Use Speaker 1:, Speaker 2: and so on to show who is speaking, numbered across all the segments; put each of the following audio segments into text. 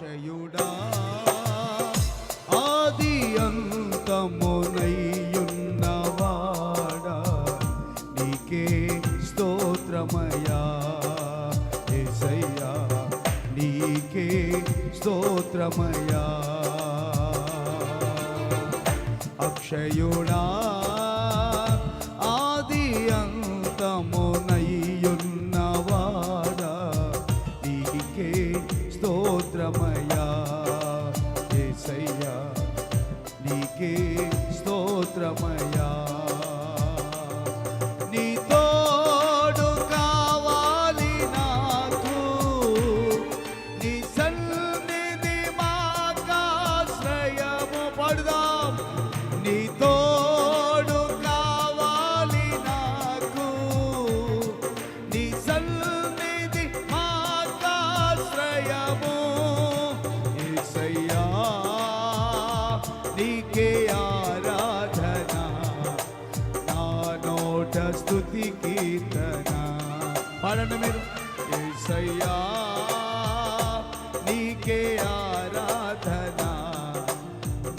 Speaker 1: అక్షయుడా ఆది అంతమునయ్యున్నవాడా నీకే స్తోత్రమయా యేసయ్యా నీకే స్తోత్రమయా అక్షయుడా ఆది అంతమునయ్యున్నవాడా నీకే స్తోత్రమయా యేసయ్యా నీకే స్తోత్రమయా నీ తోడు కావాలి నాకు నీ సన్నిధి మాకాశ్రయము పడదాం నీ తోడు కావాలి నాకు నీ సన్నిధి మాకాశ్రయము యేసయ్యా నీకే ఆరాధన నా నోట స్తుతి కీర్తన పాడండి మీరు యేసయ్యా నీకే ఆరాధన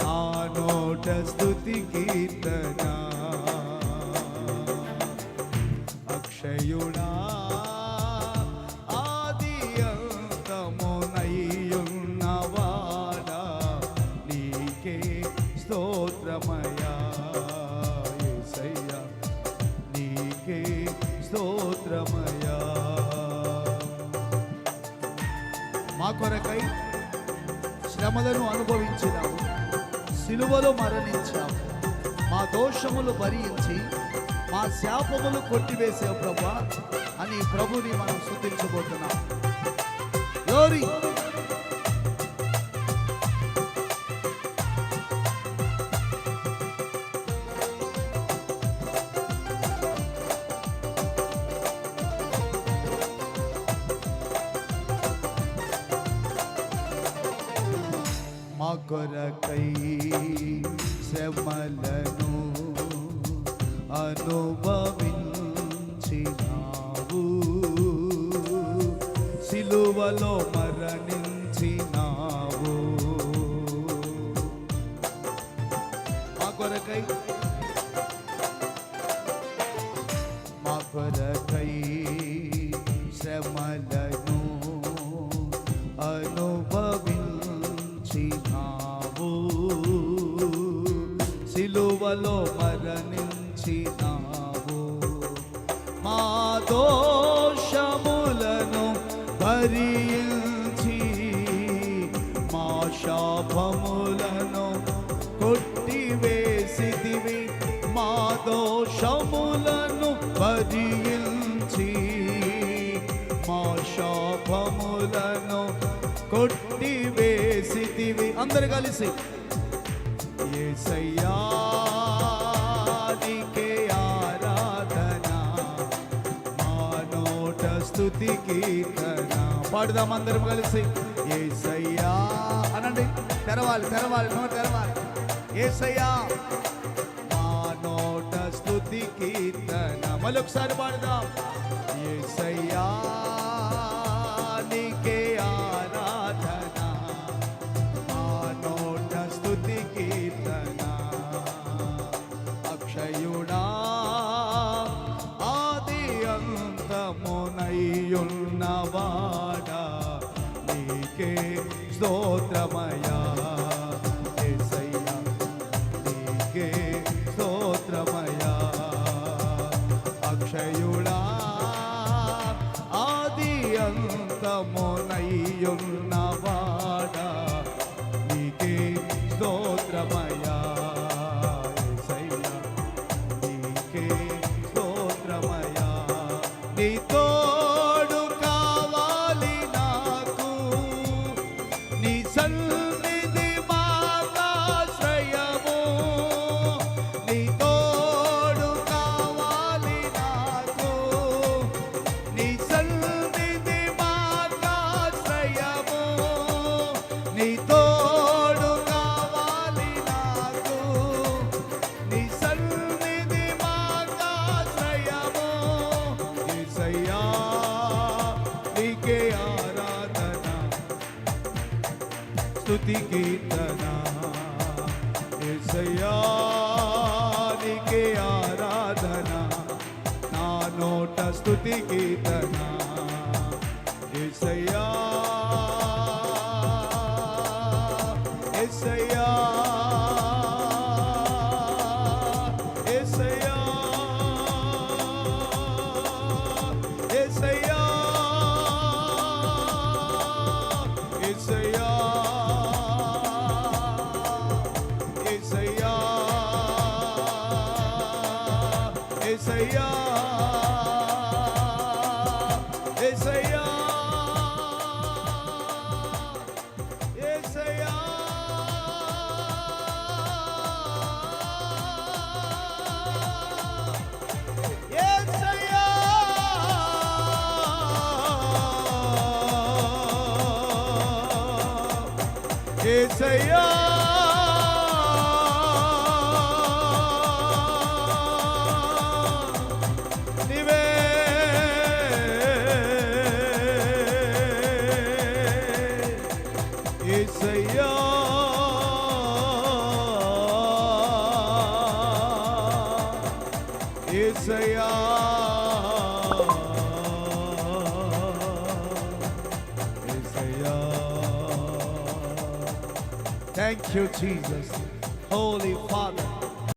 Speaker 1: నా నోట స్తుతి కీర్తన అక్షయుడా ఆది అంతమునయ్యున్నవాడా నీకే స్తోత్రమయా యేసయ్యా నీకే స్తోత్రమయా మా కొరకై శ్రమలను అనుభవించినావు సిలువలో మరణించావు మా దోషములు భరించి మా శాపములు కొట్టివేసావు ప్రభా అని ప్రభుని మనం స్తుతించబోతున్నాం గ్లోరీ మా కొరకై శ్రమలను అనుభవించినావు సిలువలో మరణించినావు మా కొరకై శ్రమలను అనుభవించినావు సిలువలో మరణించినావు మా దోషములను భరించి మా శాపములను కొట్టివేసిదివి మా దోషములను భరించి మా శాపములను కొట్టివేసిదివి అందరు కలిసి యేసయ్యా నీకే ఆరాధన మా నోట స్తుతి కీర్తన పాడుదాం అందరం కలిసి యేసయ్యా అనండి తెరవాలి నోట తెరవాలి యేసయ్యా మా నోట స్తుతి కీర్తన మళ్ళీ ఒకసారి పాడుదాం యేసయ్యా నీకే ఆరాధన మా నోట స్తుతి కీర్తన అక్షయుడా ఆది అంతమునయ్యున్నవాడా నీకే స్తోత్రమయా యేసయ్యా నీకే స్తోత్రమయా అక్షయుడా ఆది అంతమునయ్యున్నవాడా నీకే స్తోత్రమయా యేసయ్యా నీకే స్తోత్రమయా నీ తోడు కావాలి నాకు నీ సన్నిధి మాకాశ్రయము నీ తోడు కావాలి నాకు నీ సన్నిధి మాకాశ్రయము నీ తోడు కావాలి నాకు నీ సన్నిధి మాకాశ్రయము యేసయ్యా నీకే ఆరాధన స్తుతి కీర్తన యేసయ్యా నీకే ఆరాధన నా నోట స్తుతి కీర్తన యేసయ్యా యేసయ్యా యేసయ్యా యేసయ్యా యేసయ్యా యేసయ్యా యేసయ్యా యేసయ్యా యేసయ్యా యేసయ్యా యేసయ్యా నీవే యేసయ్యా యేసయ్యా యేసయ్యా Thank you, Jesus. Holy Father.